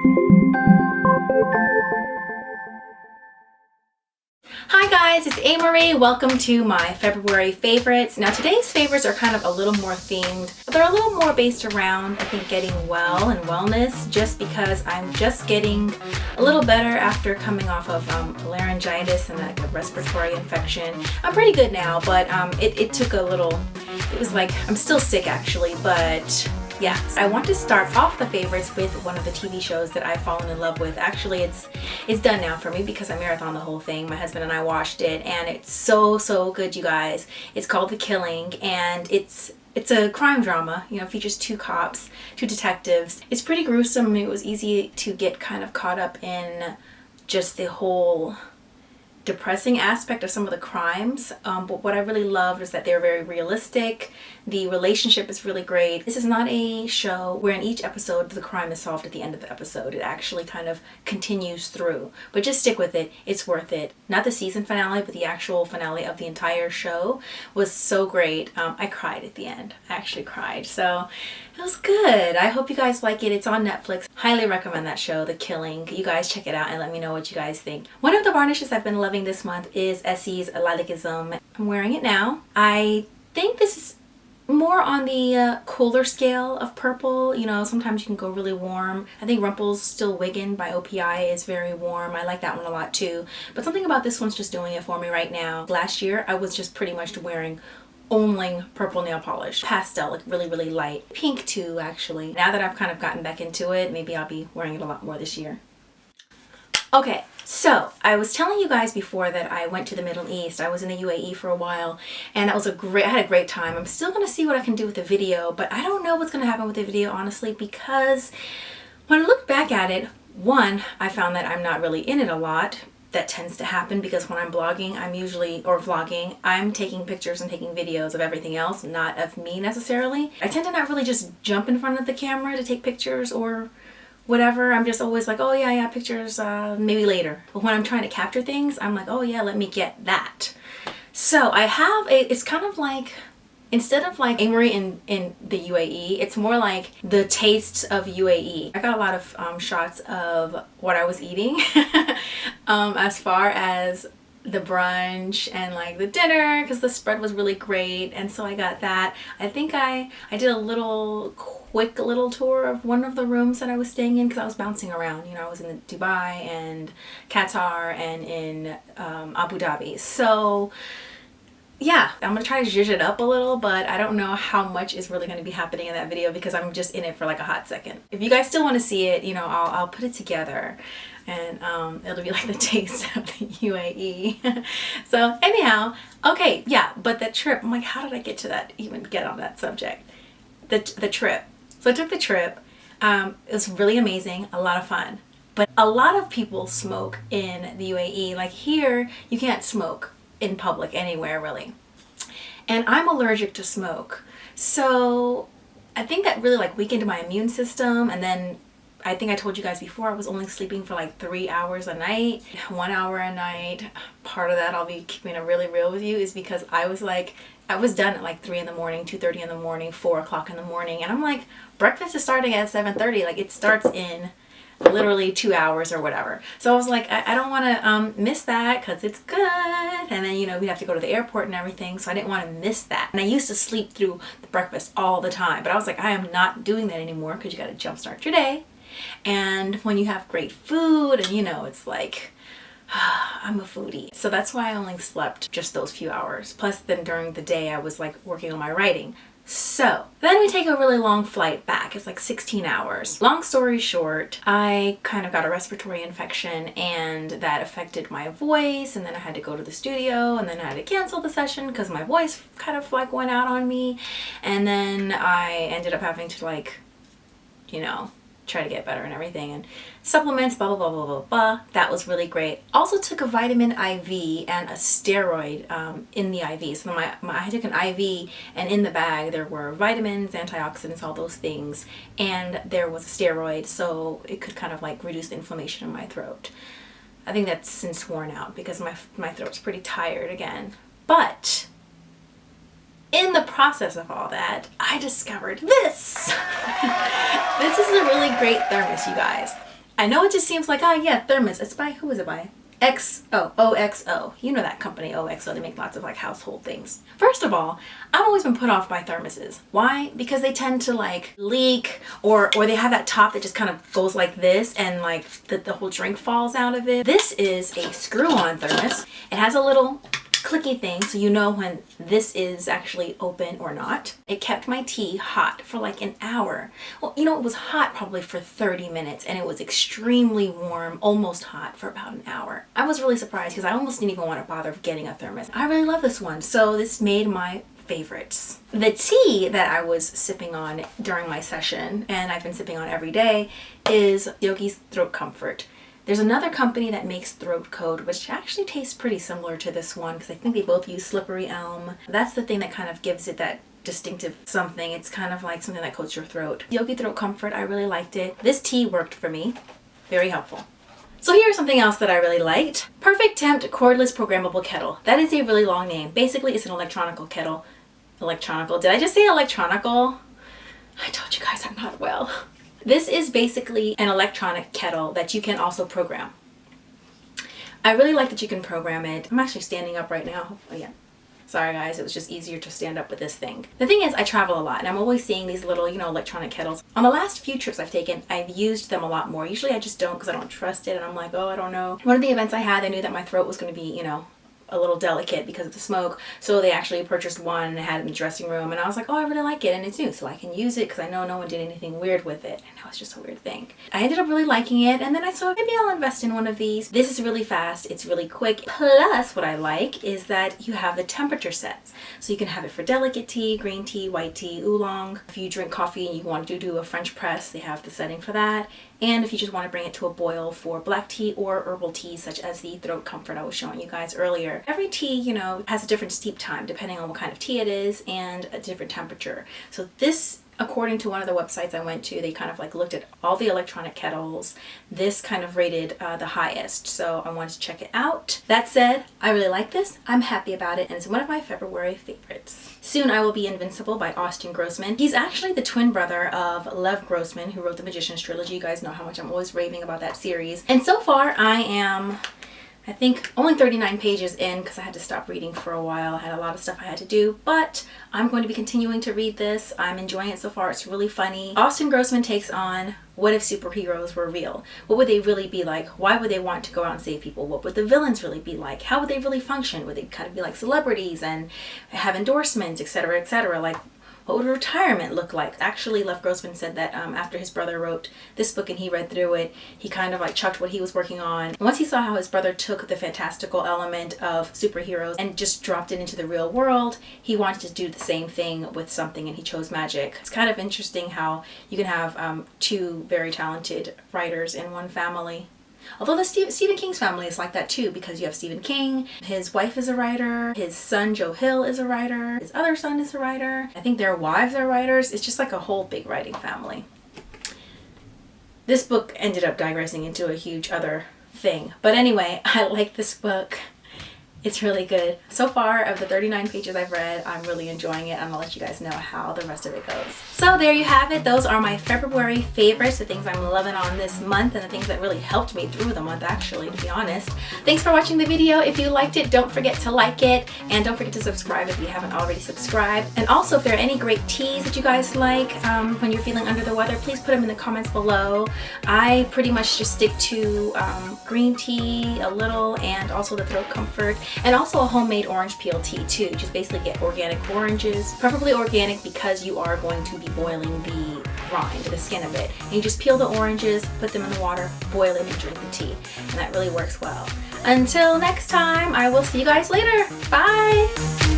Hi guys, it's Ameriie. Welcome to my February favorites. Now today's favorites are kind of a little more themed, but they're a little more based around, I think, getting well and wellness, just because I'm just getting a little better after coming off of laryngitis and a respiratory infection. I'm pretty good now, but it took a little, it was like, I'm still sick actually, but yeah. I want to start off the favorites with one of the TV shows that I've fallen in love with. Actually, it's done now for me because I marathoned the whole thing. My husband and I watched it, and it's so good, you guys. It's called The Killing, and it's a crime drama. You know, features two cops, two detectives. It's pretty gruesome. It was easy to get kind of caught up in just the whole depressing aspect of some of the crimes, but what I really loved is that they're very realistic. The relationship is really great. This is not a show where in each episode the crime is solved at the end of the episode. It actually kind of continues through, but just stick with it. It's worth it. Not the season finale, but the actual finale of the entire show was so great. I cried at the end. I actually cried, so it was good. I hope you guys like it. It's on Netflix. Highly recommend that show, The Killing. You guys check it out and let me know what you guys think. One of the varnishes I've been loving this month is Essie's Lilacism. I'm wearing it now. I think this is more on the cooler scale of purple. You know, sometimes you can go really warm. I think Rumpelstiltskin by OPI is very warm. I like that one a lot too. But something about this one's just doing it for me right now. Last year, I was just pretty much wearing only purple nail polish. Pastel, like really light. Pink too, actually. Now that I've kind of gotten back into it, maybe I'll be wearing it a lot more this year. Okay, so I was telling you guys before that I went to the Middle East. I was in the UAE for a while, and I had a great time. I'm still gonna see what I can do with the video, but I don't know what's gonna happen with the video, honestly, because when I look back at it, one, I found that I'm not really in it a lot. That tends to happen because when I'm blogging, or vlogging, I'm taking pictures and taking videos of everything else, not of me necessarily. I tend to not really just jump in front of the camera to take pictures or whatever. I'm just always like, oh yeah, pictures, maybe later. But when I'm trying to capture things, I'm like, oh yeah, let me get that. So I have it's kind of like, instead of like Ameriie in the UAE, it's more like the tastes of UAE. I got a lot of shots of what I was eating as far as the brunch and like the dinner, because the spread was really great, and so I got that. I think I did a quick little tour of one of the rooms that I was staying in because I was bouncing around. You know, I was in Dubai and Qatar and in Abu Dhabi. So yeah, I'm gonna try to zhuzh it up a little, but I don't know how much is really gonna be happening in that video because I'm just in it for like a hot second. If you guys still want to see it, you know, I'll put it together, and it'll be like the taste of the UAE. So anyhow, okay, yeah, but the trip, I'm like, how did I get to that, even get on that subject? The trip. So I took the trip. It was really amazing, a lot of fun. But a lot of people smoke in the UAE. Like here, you can't smoke in public anywhere really. And I'm allergic to smoke. So I think that really like weakened my immune system, and then I think I told you guys before I was only sleeping for like 3 hours a night, 1 hour a night. Part of that, I'll be keeping it really real with you, is because I was done at like 3 in the morning, 2:30 in the morning, 4 o'clock in the morning, and I'm like, breakfast is starting at 7:30. Like it starts in literally 2 hours or whatever. So I was like, I don't want to miss that because it's good. And then, you know, we have to go to the airport and everything, so I didn't want to miss that. And I used to sleep through the breakfast all the time, but I was like, I am not doing that anymore because you got to jumpstart your day. And when you have great food, and you know, it's like, I'm a foodie. So that's why I only slept just those few hours. Plus then during the day I was like working on my writing. So then we take a really long flight back. It's like 16 hours. Long story short, I kind of got a respiratory infection, and that affected my voice, and then I had to go to the studio, and then I had to cancel the session because my voice kind of like went out on me. And then I ended up having to like, you know, try to get better and everything, and supplements, blah blah blah. That was really great. Also took a vitamin IV and a steroid in the IV. So I took an IV, and in the bag there were vitamins, antioxidants, all those things, and there was a steroid, so it could kind of like reduce the inflammation in my throat. I think that's since worn out because my throat's pretty tired again. But in the process of all that, I discovered this. This is a really great thermos, you guys. I know it just seems like, oh yeah, thermos. It's by, who is it by? OXO. You know that company, OXO. They make lots of like household things. First of all, I've always been put off by thermoses. Why? Because they tend to like leak, or they have that top that just kind of goes like this, and like the whole drink falls out of it. This is a screw-on thermos. It has a little clicky thing so you know when this is actually open or not. It kept my tea hot for like an hour. Well, you know, it was hot probably for 30 minutes, and it was extremely warm, almost hot, for about an hour. I was really surprised because I almost didn't even want to bother getting a thermos. I really love this one, so this made my favorites. The tea that I was sipping on during my session, and I've been sipping on every day, is Yogi's Throat Comfort. There's another company that makes throat coat, which actually tastes pretty similar to this one because I think they both use slippery elm. That's the thing that kind of gives it that distinctive something. It's kind of like something that coats your throat. Yogi Throat Comfort, I really liked it. This tea worked for me. Very helpful. So here's something else that I really liked. Perfect Temp Cordless Programmable Kettle. That is a really long name. Basically, it's an electronical kettle. Electronical. Did I just say electronical? I told you guys I'm not well. This is basically an electronic kettle that you can also program. I really like that you can program it. I'm actually standing up right now. Oh yeah. Sorry guys, it was just easier to stand up with this thing. The thing is, I travel a lot and I'm always seeing these little, you know, electronic kettles. On the last few trips I've taken, I've used them a lot more. Usually I just don't because I don't trust it, and I'm like, oh, I don't know. One of the events I had, I knew that my throat was going to be, you know, a little delicate because of the smoke, so they actually purchased one and had it in the dressing room, and I was like, oh, I really like it, and it's new, so I can use it because I know no one did anything weird with it. I know it's just a weird thing. I ended up really liking it, and then I thought maybe I'll invest in one of these. This is really fast, it's really quick, plus what I like is that you have the temperature sets, so you can have it for delicate tea, green tea, white tea, oolong. If you drink coffee and you want to do a French press, they have the setting for that. And if you just want to bring it to a boil for black tea or herbal tea, such as the Throat Comfort I was showing you guys earlier. Every tea, you know, has a different steep time depending on what kind of tea it is and a different temperature. So this, according to one of the websites I went to, they kind of like looked at all the electronic kettles. This kind of rated the highest, so I wanted to check it out. That said, I really like this. I'm happy about it, and it's one of my February favorites. Soon I will be Invincible by Grossman. He's actually the twin brother of Lev Grossman, who wrote the Magician's Trilogy. You guys know how much I'm always raving about that series. And so far I am, I think, only 39 pages in because I had to stop reading for a while. I had a lot of stuff I had to do, but I'm going to be continuing to read this. I'm enjoying it so far. It's really funny. Grossman takes on, what if superheroes were real? What would they really be like? Why would they want to go out and save people? What would the villains really be like? How would they really function? Would they kind of be like celebrities and have endorsements, etc., etc.? Like, what would retirement look like? Actually, Lev Grossman said that after his brother wrote this book and he read through it, he kind of like chucked what he was working on. And once he saw how his brother took the fantastical element of superheroes and just dropped it into the real world, he wanted to do the same thing with something, and he chose magic. It's kind of interesting how you can have two very talented writers in one family. Although the Stephen King's family is like that too, because you have Stephen King, his wife is a writer, his son Joe Hill is a writer, his other son is a writer, I think their wives are writers. It's just like a whole big writing family. This book ended up digressing into a huge other thing. But anyway, I like this book. It's really good. So far, of the 39 pages I've read, I'm really enjoying it. I'm gonna let you guys know how the rest of it goes. So there you have it. Those are my February favorites, the things I'm loving on this month, and the things that really helped me through the month, actually, to be honest. Thanks for watching the video. If you liked it, don't forget to like it, and don't forget to subscribe if you haven't already subscribed. And also, if there are any great teas that you guys like when you're feeling under the weather, please put them in the comments below. I pretty much just stick to green tea a little, and also the Throat Comfort. And also a homemade orange peel tea too. Just basically get organic oranges, preferably organic because you are going to be boiling the rind, the skin of it. And you just peel the oranges, put them in the water, boil it, and drink the tea. And that really works well. Until next time, I will see you guys later. Bye!